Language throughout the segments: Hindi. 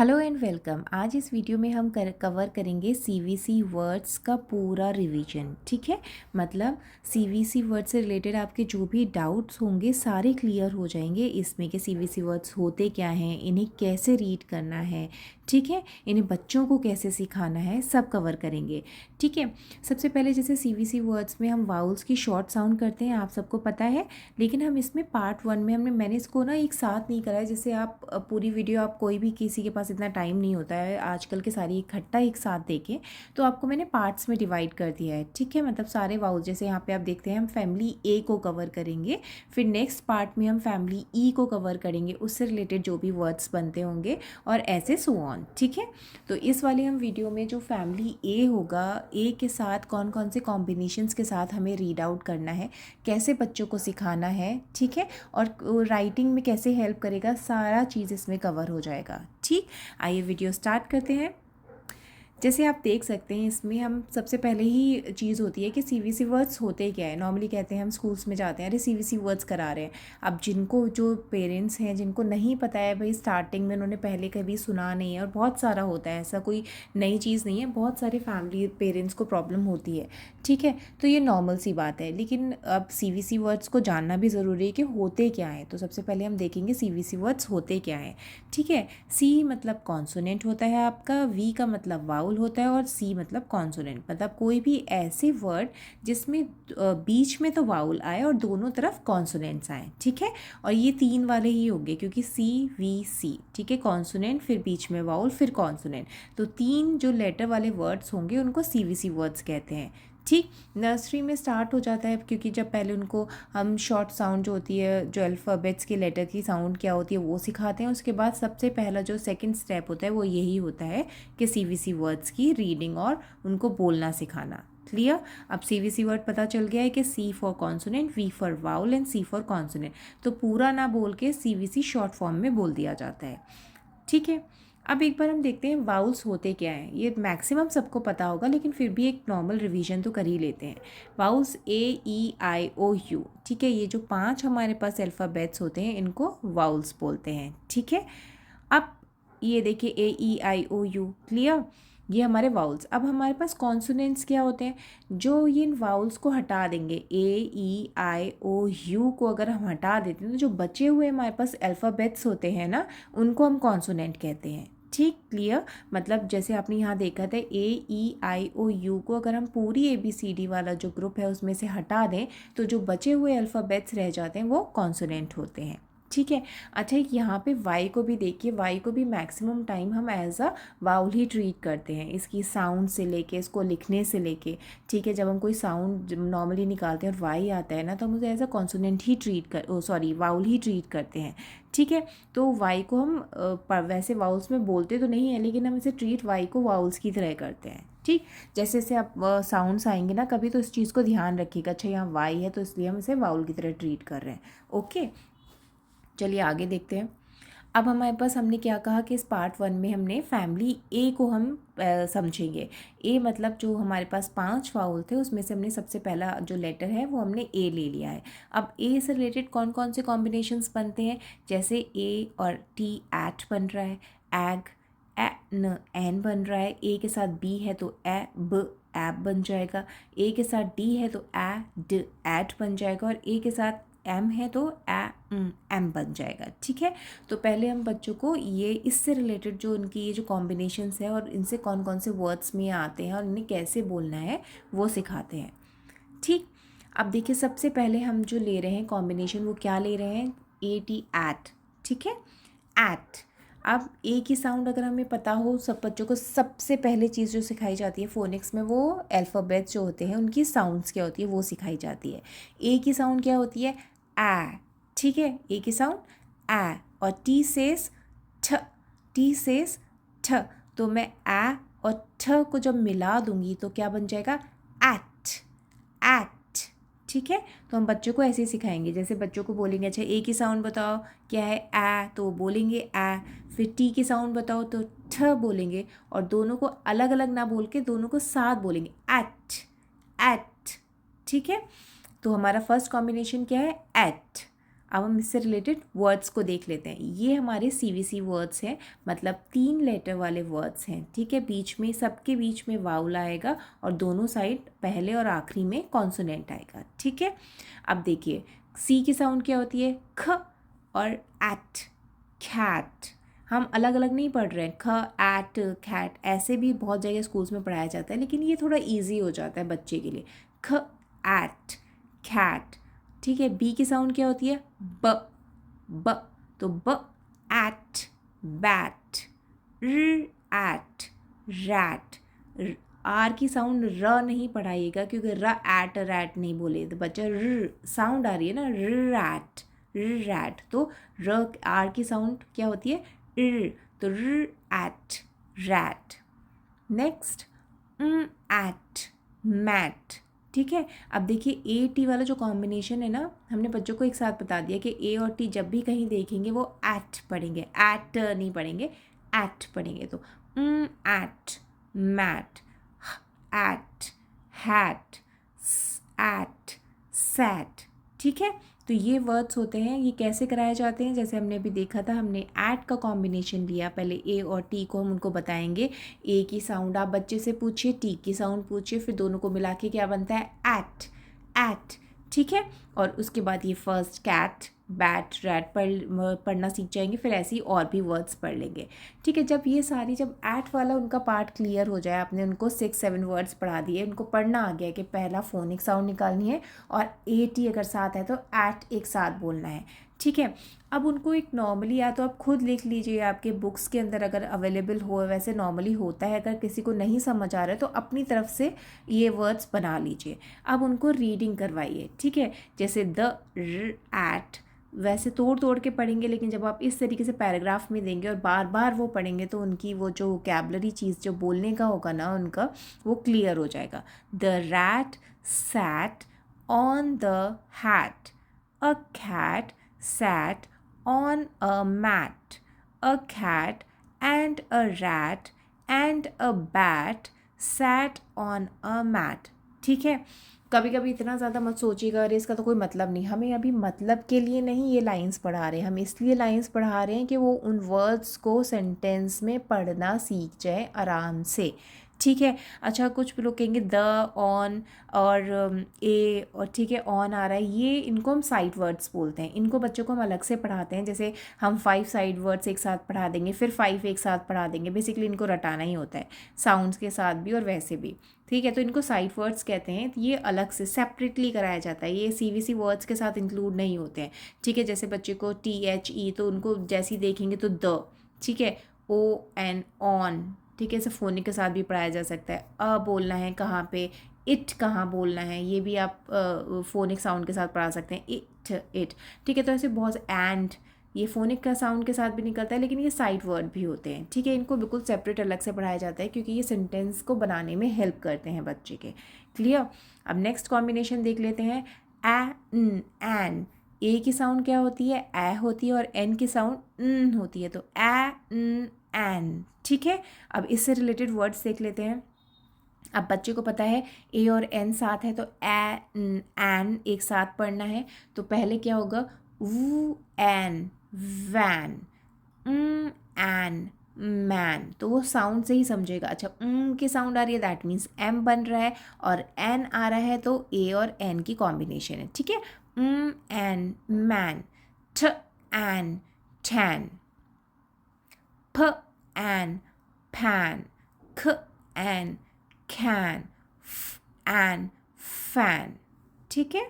Hello and welcome. आज इस वीडियो में हम कवर करेंगे सीवीसी वर्ड्स का पूरा रिवीजन। ठीक है, मतलब सीवीसी वर्ड से रिलेटेड आपके जो भी डाउट्स होंगे सारे क्लियर हो जाएंगे इसमें कि सीवीसी वर्ड्स होते क्या हैं, इन्हें कैसे रीड करना है, ठीक है, इन्हें बच्चों को कैसे सिखाना है, सब कवर करेंगे। ठीक है, सबसे पहले जैसे सीवीसी वर्ड्स में हम वाउल्स की शॉर्ट साउंड करते हैं, आप सबको पता है, लेकिन हम इसमें पार्ट 1 में मैंने इसको ना एक साथ नहीं करा है। जैसे आप पूरी वीडियो, आप कोई भी किसी के पास इतना टाइम नहीं होता है आजकल के सारी इकट्ठा एक साथ देखें, तो आपको मैंने पार्ट्स में डिवाइड कर दिया है। ठीक है, मतलब सारे वाउल, जैसे यहाँ पे आप देखते हैं हम फैमिली ए को कवर करेंगे, फिर नेक्स्ट पार्ट में हम फैमिली ई को कवर करेंगे, उससे रिलेटेड जो भी वर्ड्स बनते होंगे, और ऐसे सो ऑन। ठीक है, तो इस वाले हम वीडियो में जो फैमिली ए होगा, ए के साथ कौन कौन से कॉम्बिनेशंस के साथ हमें रीड आउट करना है, कैसे बच्चों को सिखाना है, ठीक है, और राइटिंग में कैसे हेल्प करेगा, सारा चीज़ इसमें कवर हो जाएगा। ठीक, आइए वीडियो स्टार्ट करते हैं। जैसे आप देख सकते हैं इसमें हम सबसे पहले ही चीज़ होती है कि सीवीसी वर्ड्स होते क्या है। नॉर्मली कहते हैं हम स्कूल्स में जाते हैं, अरे सीवीसी वर्ड्स करा रहे हैं। अब जिनको, जो पेरेंट्स हैं जिनको नहीं पता है, भाई स्टार्टिंग में उन्होंने पहले कभी सुना नहीं है, और बहुत सारा होता है, ऐसा कोई नई चीज़ नहीं है, बहुत सारे फैमिली पेरेंट्स को प्रॉब्लम होती है। ठीक है, तो ये नॉर्मल सी बात है, लेकिन अब सीवीसी वर्ड्स को जानना भी ज़रूरी है कि होते क्या हैं। तो सबसे पहले हम देखेंगे सीवीसी वर्ड्स होते क्या हैं। ठीक है, सी मतलब कॉन्सोनेंट होता है आपका, वी का मतलब वाउल होता है, और सी मतलब कॉन्सोनेंट, मतलब कोई भी ऐसे वर्ड जिसमें बीच में तो वाउल आए और दोनों तरफ कॉन्सोनेंट्स आए। ठीक है, और ये तीन वाले ही होंगे क्योंकि सी वी सी। ठीक है, कॉन्सोनेंट फिर बीच में वाउल फिर कॉन्सोनेंट, तो तीन जो लेटर वाले वर्ड्स होंगे उनको सीवीसी वर्ड्स कहते हैं। ठीक, नर्सरी में स्टार्ट हो जाता है, क्योंकि जब पहले उनको हम शॉर्ट साउंड जो होती है, जो अल्फ़ाबेट्स के लेटर की साउंड क्या होती है वो सिखाते हैं। उसके बाद सबसे पहला जो सेकंड स्टेप होता है वो यही होता है कि सीवीसी वर्ड्स की रीडिंग और उनको बोलना सिखाना। क्लियर? अब सीवीसी वर्ड पता चल गया है कि C for consonant, V for vowel and C for consonant, तो पूरा ना बोल के सीवीसी शॉर्ट फॉर्म में बोल दिया जाता है। ठीक है, अब एक बार हम देखते हैं वाउल्स होते क्या हैं। ये मैक्सिमम सबको पता होगा, लेकिन फिर भी एक नॉर्मल रिवीजन तो कर ही लेते हैं। Vowels A E I O U. ठीक है, ये जो 5 हमारे पास अल्फ़ाबेट्स होते हैं इनको वाउल्स बोलते हैं। ठीक है, अब ये देखिए ए E I O you, clear, ये हमारे वाउल्स। अब हमारे पास कॉन्सोनेंट्स क्या होते हैं, जो ये इन वाउल्स को हटा देंगे, ए ई आई ओ यू को अगर हम हटा देते हैं तो जो बचे हुए हमारे पास अल्फ़ाबेट्स होते हैं ना, उनको हम कॉन्सोनेंट कहते हैं। ठीक, क्लियर, मतलब जैसे आपने यहाँ देखा था ए ई आई ओ यू को अगर हम पूरी ए बी सी डी वाला जो ग्रुप है उसमें से हटा दें तो जो बचे हुए अल्फ़ाबेट्स रह जाते हैं वो कॉन्सोनेंट होते हैं। ठीक है, अच्छा यहाँ पे वाई को भी देखिए, वाई को भी मैक्सिमम टाइम हम एज अ वाउल ही ट्रीट करते हैं, इसकी साउंड से लेके, इसको लिखने से लेके। ठीक है, जब हम कोई साउंड नॉर्मली निकालते हैं और वाई आता है ना, तो हम उसे एज अ कॉन्सोनेंट ही ट्रीट वाउल ही ट्रीट करते हैं। ठीक है, तो वाई को हम वैसे वाउल्स में बोलते तो नहीं है, लेकिन हम इसे ट्रीट वाई को वाउल्स की तरह करते हैं। ठीक, जैसे जैसे आप साउंड्स आएंगे ना कभी, तो इस चीज़ को ध्यान रखिएगा, अच्छा यहाँ वाई है तो इसलिए हम इसे वाउल की तरह ट्रीट कर रहे हैं। ओके, चलिए आगे देखते हैं। अब हमारे पास, हमने क्या कहा कि इस पार्ट 1 में हमने फैमिली ए को हम समझेंगे। ए मतलब जो हमारे पास 5 वाउल थे उसमें से हमने सबसे पहला जो लेटर है वो हमने ए ले लिया है। अब ए से रिलेटेड कौन कौन से कॉम्बिनेशंस बनते हैं, जैसे ए और टी एट बन रहा है, एग ए न एन बन रहा है, ए के साथ बी है तो ए ब ऐप बन जाएगा, ए के साथ डी है तो ए ड एट बन जाएगा, और ए के साथ एम है तो एम बन जाएगा। ठीक है, तो पहले हम बच्चों को ये इससे रिलेटेड जो उनकी ये जो कॉम्बिनेशंस है और इनसे कौन कौन से वर्ड्स में आते हैं और इन्हें कैसे बोलना है वो सिखाते हैं। ठीक, अब देखिए सबसे पहले हम जो ले रहे हैं कॉम्बिनेशन, वो क्या ले रहे हैं, ए टी एट। ठीक है, एट। अब ए की साउंड अगर हमें पता हो, सब बच्चों को सबसे पहले चीज़ जो सिखाई जाती है फोनिक्स में, वो अल्फ़ाबेट्स जो होते हैं उनकी साउंड्स क्या होती है वो सिखाई जाती है। ए की साउंड क्या होती है, ए। ठीक है, ए की साउंड ए, और टी सेस ठ, टी सेस ठ, तो मैं ए और ठ को जब मिला दूंगी तो क्या बन जाएगा, एट, एट। ठीक है, तो हम बच्चों को ऐसे ही सिखाएंगे, जैसे बच्चों को बोलेंगे अच्छा ए की साउंड बताओ क्या है, ए, तो वो बोलेंगे ए, फिर टी की साउंड बताओ तो ठ बोलेंगे, और दोनों को अलग अलग ना बोल के दोनों को साथ बोलेंगे, एट, एट। ठीक है, तो हमारा फर्स्ट कॉम्बिनेशन क्या है, एट। अब हम इससे रिलेटेड वर्ड्स को देख लेते हैं। ये हमारे CVC वर्ड्स हैं, मतलब 3 लेटर वाले वर्ड्स हैं, ठीक है। बीच में, सबके बीच में वाउल आएगा और दोनों साइड पहले और आखिरी में कॉन्सोनेंट आएगा, ठीक है। अब देखिए C की साउंड क्या होती है, ख और एट, कैट। हम अलग अलग नहीं पढ़ रहे हैं, ख एट कैट, ऐसे भी बहुत जगह स्कूल्स में पढ़ाया जाता है, लेकिन ये थोड़ा इजी हो जाता है बच्चे के लिए। ख एट कैट, ठीक है। बी की साउंड क्या होती है, ब, ब, तो ब एट बैट, र एट रैट। आर की साउंड र नहीं पढ़ाइएगा, क्योंकि र एट रैट नहीं बोले तो बच्चा र साउंड आ रही है ना, रैट, रैट। तो र आर की साउंड क्या होती है, र, तो र at rat. Next at mat, ठीक है। अब देखिए ए टी वाला जो कॉम्बिनेशन है ना, हमने बच्चों को एक साथ बता दिया कि ए और टी जब भी कहीं देखेंगे वो एट पढ़ेंगे, एट नहीं पढ़ेंगे, एट पढ़ेंगे। तो at mat, at hat, at sat, ठीक है। तो ये वर्ड्स होते हैं, ये कैसे कराए जाते हैं, जैसे हमने अभी देखा था, हमने एट का कॉम्बिनेशन लिया, पहले ए और टी को हम उनको बताएंगे। ए की साउंड आप बच्चे से पूछिए, टी की साउंड पूछिए, फिर दोनों को मिला के क्या बनता है, एट, एट, ठीक है। और उसके बाद ये फर्स्ट कैट, बैट, रैट पढ़ना सीख जाएंगे, फिर ऐसे ही और भी वर्ड्स पढ़ लेंगे, ठीक है। जब ये सारी, जब ऐट वाला उनका पार्ट क्लियर हो जाए, आपने उनको 6-7 वर्ड्स पढ़ा दिए, उनको पढ़ना आ गया कि पहला फोनिक साउंड निकालनी है और AT अगर साथ है तो ऐट एक साथ बोलना है, ठीक है। अब उनको एक नॉर्मली, या तो आप खुद लिख लीजिए, आपके बुक्स के अंदर अगर अवेलेबल हो, वैसे नॉर्मली होता है, अगर किसी को नहीं समझ आ रहा है तो अपनी तरफ से ये वर्ड्स बना लीजिए। अब उनको रीडिंग करवाइए, ठीक है। जैसे द, एट, वैसे तोड़ तोड़ के पढ़ेंगे, लेकिन जब आप इस तरीके से पैराग्राफ में देंगे और बार बार वो पढ़ेंगे तो उनकी वो जो वोकैबुलरी चीज़ जो बोलने का होगा ना उनका, वो क्लियर हो जाएगा। The rat sat on the hat, a cat sat on a mat, a cat and a rat and a bat sat on a mat, ठीक है। कभी कभी इतना ज़्यादा मत सोचिएगा, अरे इसका तो कोई मतलब नहीं, हमें अभी मतलब के लिए नहीं ये लाइंस पढ़ा रहे हैं, हम इसलिए लाइंस पढ़ा रहे हैं कि वो उन वर्ड्स को सेंटेंस में पढ़ना सीख जाए आराम से, ठीक है। अच्छा, कुछ लोग कहेंगे द, ऑन और ए, और ठीक है ऑन आ रहा है, ये इनको हम साइड वर्ड्स बोलते हैं, इनको बच्चों को हम अलग से पढ़ाते हैं। जैसे हम 5 साइड वर्ड्स एक साथ पढ़ा देंगे, फिर 5 एक साथ पढ़ा देंगे, बेसिकली इनको रटाना ही होता है साउंड्स के साथ भी और वैसे भी, ठीक है। तो इनको साइड वर्ड्स कहते हैं, तो ये अलग से सेपरेटली कराया जाता है, ये CVC वर्ड्स के साथ इंक्लूड नहीं होते हैं, ठीक है। जैसे बच्चे को THE, तो उनको जैसे ही देखेंगे तो द, ठीक है, ON ऑन, ठीक है। इसे फोनिक के साथ भी पढ़ाया जा सकता है। अ बोलना है कहाँ पे, इट कहाँ बोलना है, ये भी आप फोनिक साउंड के साथ पढ़ा सकते हैं, इट, इट, ठीक है। तो ऐसे बहुत, एंड, ये फोनिक का साउंड के साथ भी निकलता है, लेकिन ये साइड वर्ड भी होते हैं, ठीक है। इनको बिल्कुल सेपरेट अलग से पढ़ाया जाता है, क्योंकि ये सेंटेंस को बनाने में हेल्प करते हैं बच्चे के, क्लियर। अब नेक्स्ट कॉम्बिनेशन देख लेते हैं, एन। ए की साउंड क्या होती है, ए होती है, और एन की साउंड न होती है, तो एन, ठीक है। अब इससे रिलेटेड वर्ड्स देख लेते हैं। अब बच्चे को पता है ए और एन साथ है, तो एन एक साथ पढ़ना है, तो पहले क्या होगा, वू एन, वैन, एन, मैन, तो वो साउंड से ही समझेगा। अच्छा, की साउंड आ रही है, दैट मीन्स एम बन रहा है, और एन आ रहा है तो ए और एन की कॉम्बिनेशन है, ठीक है। एन, मैन, ठ एन, टैन, प एन, पैन, ख एन, कैन, एन, फैन, ठीक है।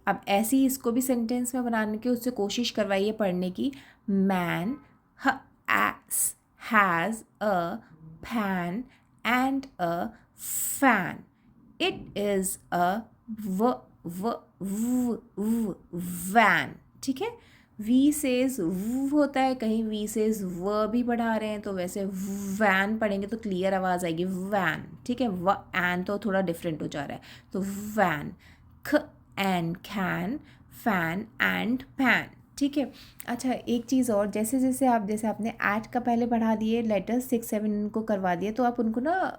अब ऐसे ही इसको भी सेंटेंस में बनाने की उससे कोशिश करवाइए पढ़ने की। Man has a pan and a fan, it is a van, ठीक है। वी सेज w होता है, कहीं वी सेज व भी पढ़ा रहे हैं, तो वैसे वैन पढ़ेंगे तो क्लियर आवाज़ आएगी, वैन, ठीक है। व एन तो थोड़ा डिफरेंट हो जा रहा है, तो वैन, ख and can, fan and pan, ठीक है। अच्छा, एक चीज़ और, जैसे जैसे आपने ऐट का पहले पढ़ा दिए लेटर्स 6-7 उनको करवा दिए, तो आप उनको ना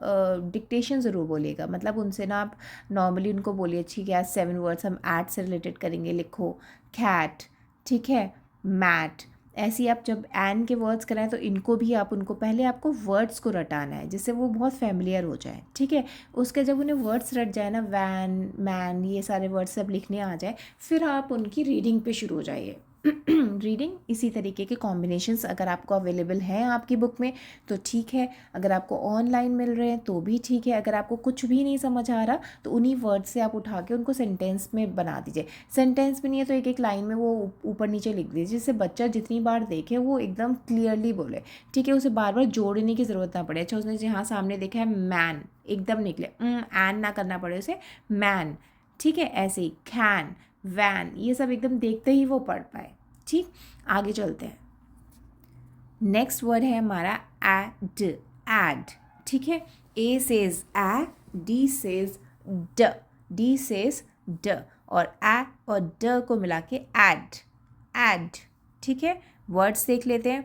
डिक्टेशन ज़रूर बोलिएगा, मतलब उनसे ना आप नॉर्मली उनको बोलिए, ठीक है, 7 वर्ड्स हम ऐट से रिलेटेड करेंगे, लिखो कैट, ठीक है, मैट। ऐसे ही आप जब एन के वर्ड्स कराएं तो इनको भी आप उनको पहले आपको वर्ड्स को रटाना है जिससे वो बहुत फेमिलियर हो जाए, ठीक है। उसके जब उन्हें वर्ड्स रट जाए ना, वैन, मैन, ये सारे वर्ड्स सब लिखने आ जाए, फिर आप उनकी रीडिंग पे शुरू हो जाइए। रीडिंग इसी तरीके के कॉम्बिनेशंस अगर आपको अवेलेबल हैं आपकी बुक में तो ठीक है, अगर आपको ऑनलाइन मिल रहे हैं तो भी ठीक है। अगर आपको कुछ भी नहीं समझ आ रहा तो उन्हीं वर्ड्स से आप उठा के उनको सेंटेंस में बना दीजिए। सेंटेंस भी नहीं है तो एक एक लाइन में वो ऊपर नीचे लिख दीजिए, जिससे बच्चा जितनी बार देखे वो एकदम क्लियरली बोले, ठीक है। उसे बार बार जोड़ने की ज़रूरत ना पड़े। अच्छा, उसने जहाँ सामने देखा है मैन, एकदम निकले, एन ना करना पड़े उसे, मैन, ठीक है। ऐसे ही कैन, वैन, ये सब एकदम देखते ही वो पढ़ पाए, ठीक। आगे चलते हैं। नेक्स्ट वर्ड है हमारा एड, एड, ठीक है। ए सेज ए, डी सेज ड, डी सेज ड, और ए और ड को मिला के एड, एड, ठीक है। वर्ड्स देख लेते हैं।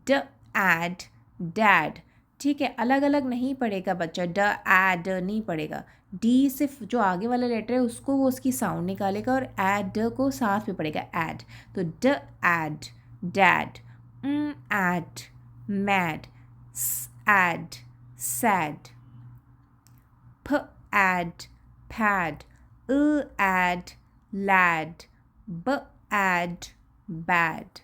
ड एड, डैड, ठीक है। अलग अलग नहीं पढ़ेगा बच्चा, ड एड नहीं पढ़ेगा। डी सिर्फ जो आगे वाला लेटर है उसको वो उसकी साउंड निकालेगा और एड को साथ में पढ़ेगा, एड। तो ड ad, dad, ad, mad, ad, sad, प एड, पैड, एड, लैड, ब एड, बैड,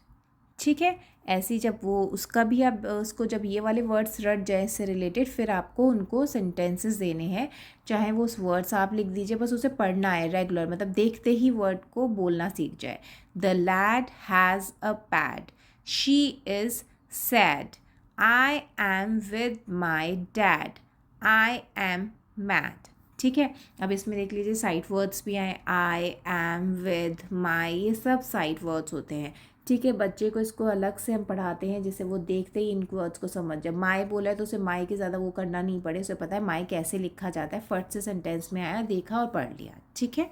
ठीक है। ऐसे ही जब वो उसका भी आप उसको जब ये वाले वर्ड्स रट जाए इससे रिलेटेड, फिर आपको उनको सेंटेंसेस देने हैं। चाहे वो उस वर्ड्स आप लिख दीजिए, बस उसे पढ़ना है रेगुलर, मतलब देखते ही वर्ड को बोलना सीख जाए। The lad has a pad, she is sad, I am with my dad, I am mad, ठीक है। अब इसमें देख लीजिए साइड वर्ड्स भी आए, आई एम, विद, माई, ये सब साइड वर्ड्स होते हैं, ठीक है। बच्चे को इसको अलग से हम पढ़ाते हैं जिससे वो देखते ही इन वर्ड्स को समझ जाए। माई बोला है तो उसे माई के ज़्यादा वो करना नहीं पड़े, उसे पता है माई कैसे लिखा जाता है, फट से सेंटेंस में आया, देखा और पढ़ लिया, ठीक है।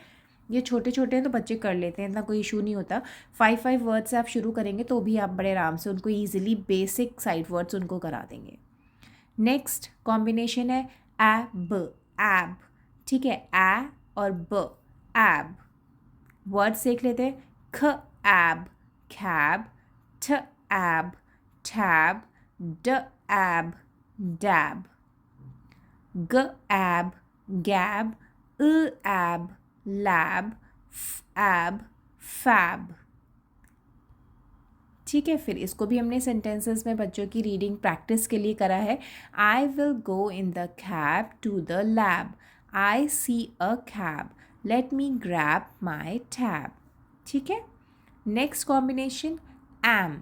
ये छोटे छोटे हैं तो बच्चे कर लेते हैं, इतना कोई इशू नहीं होता। 5 वर्ड्स से आप शुरू करेंगे तो भी आप बड़े आराम से उनको ईजिली बेसिक साइड वर्ड्स उनको करा देंगे। नेक्स्ट कॉम्बिनेशन है एब, एब, ठीक है। ए और ब, एब। वर्ड्स देख लेते हैं। ख एब, कैब, ठ एब, टैब, ड एब, डैब, ग एब, गैब, एब, लैब, एब, फैब, ठीक है। फिर इसको भी हमने सेंटेंसेस में बच्चों की रीडिंग प्रैक्टिस के लिए करा है। I will go in the cab to the lab, I see a cab, let me grab my tab, ठीक है। नेक्स्ट कॉम्बिनेशन एम,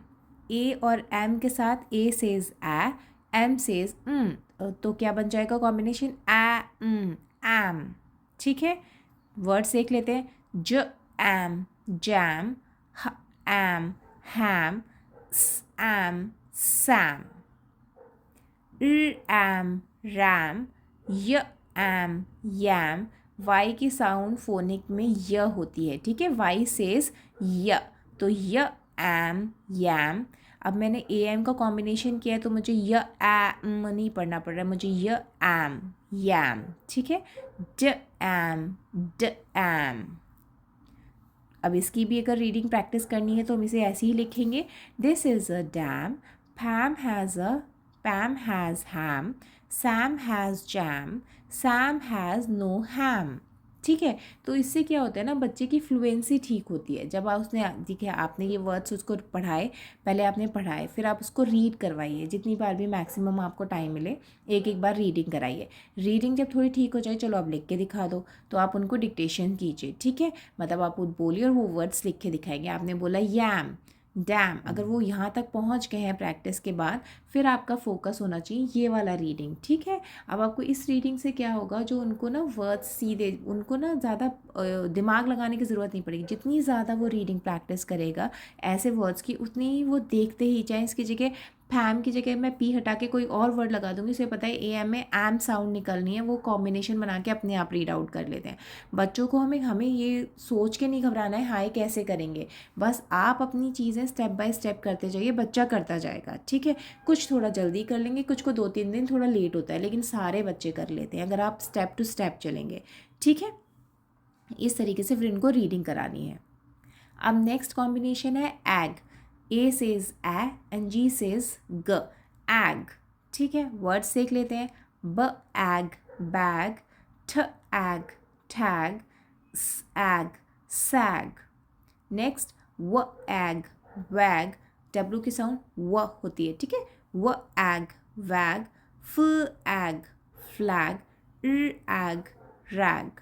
ए और एम के साथ ए सेज ए, एम सेज तो क्या बन जाएगा कॉम्बिनेशन एम, ठीक है। वर्ड्स देख लेते हैं। ज am, jam, am, ham, am, sam, am, ram, am, yam। y की साउंड फोनिक में य होती है, ठीक है। y सेज य, तो य am, yam। अब मैंने ए एम का कॉम्बिनेशन किया है तो मुझे य एम नहीं पढ़ना पड़ रहा है, मुझे य एम, यम, ठीक है। ड एम, ड एम। अब इसकी भी अगर रीडिंग प्रैक्टिस करनी है तो हम इसे ऐसे ही लिखेंगे। This is a dam, Pam has ham, Sam has jam, Sam has no ham, ठीक है। तो इससे क्या होता है ना, बच्चे की फ्लुएंसी ठीक होती है। जब आप उसने देखिए आपने ये वर्ड्स उसको पढ़ाए, पहले आपने पढ़ाए, फिर आप उसको रीड करवाइए, जितनी बार भी मैक्सिमम आपको टाइम मिले एक एक बार रीडिंग कराइए। रीडिंग जब थोड़ी ठीक हो जाए, चलो आप लिख के दिखा दो, तो आप उनको डिक्टेशन कीजिए, ठीक है। मतलब आप बोलिए और वो वर्ड्स लिख के दिखाएंगे। आपने बोला यैम, डैम, अगर वो यहाँ तक पहुँच गए हैं प्रैक्टिस के बाद, फिर आपका फोकस होना चाहिए ये वाला रीडिंग, ठीक है। अब आपको इस रीडिंग से क्या होगा, जो उनको ना वर्ड्स सीधे, उनको ना ज़्यादा दिमाग लगाने की ज़रूरत नहीं पड़ेगी। जितनी ज़्यादा वो रीडिंग प्रैक्टिस करेगा ऐसे वर्ड्स की, उतनी ही वो देखते ही, चाहे इसकी जगह फैम की जगह मैं पी हटा के कोई और वर्ड लगा दूंगी, उसे पता है ए एम में एम साउंड निकलनी है, वो कॉम्बिनेशन बना के अपने आप रीड आउट कर लेते हैं। बच्चों को हमें ये सोच के नहीं घबराना है हाय कैसे करेंगे, बस आप अपनी चीज़ें स्टेप बाय स्टेप करते जाइए, बच्चा करता जाएगा, ठीक है। कुछ थोड़ा जल्दी कर लेंगे, कुछ को 2-3 दिन थोड़ा लेट होता है, लेकिन सारे बच्चे कर लेते हैं अगर आप स्टेप टू स्टेप चलेंगे, ठीक है। इस तरीके से फिर इनको रीडिंग करानी है। अब नेक्स्ट कॉम्बिनेशन है eg, A says A and G says ग, एग, ठीक है। वर्ड्स देख लेते हैं, ब एग बैग, ठ एग टैग, स एग सैग। नेक्स्ट व एग वैग, डब्ल्यू की साउंड व होती है, ठीक है। व एग वैग, फ एग फ्लैग, एग रैग।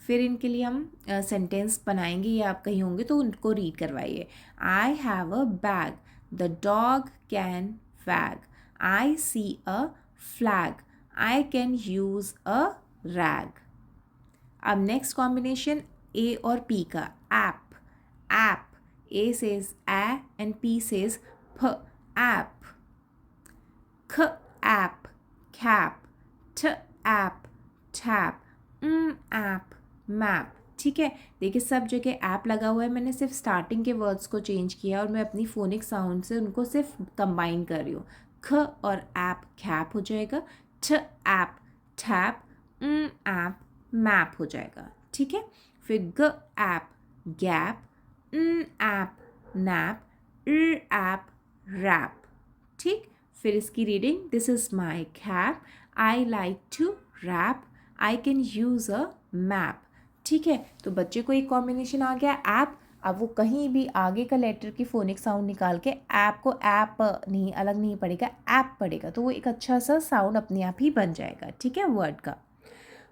फिर इनके लिए हम सेंटेंस बनाएंगे या आप कहीं होंगे तो उनको रीड करवाइए। I have a bag, the dog can wag, I see a flag, I can use a rag. अब नेक्स्ट कॉम्बिनेशन ए और पी का, app, app, A says A and P says फ, ऐप। ख ऐप कैप, ठ ऐप टैप, ऐप मैप, ठीक है। देखिए सब जगह ऐप लगा हुआ है, मैंने सिर्फ स्टार्टिंग के वर्ड्स को चेंज किया और मैं अपनी फोनिक साउंड से उनको सिर्फ कंबाइन कर रही हूँ। ख और ऐप कैप हो जाएगा, ठ ऐप टैप, ऐप मैप हो जाएगा, ठीक है। फिर ग ap gap, ap nap, ap rap, ठीक। फिर इसकी reading, this is my cap, I like to rap, I can use a map, ठीक है। तो बच्चे को एक कॉम्बिनेशन आ गया ऐप। अब वो कहीं भी आगे का लेटर की फोनिक साउंड निकाल के ऐप को ऐप नहीं अलग नहीं पड़ेगा, ऐप पड़ेगा, तो वो एक अच्छा सा साउंड अपने आप ही बन जाएगा, ठीक है, वर्ड का।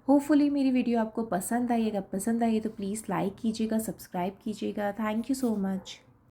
होपफुली मेरी वीडियो आपको पसंद आई, अगर पसंद आई तो प्लीज़ लाइक कीजिएगा, सब्सक्राइब कीजिएगा। Thank you so much.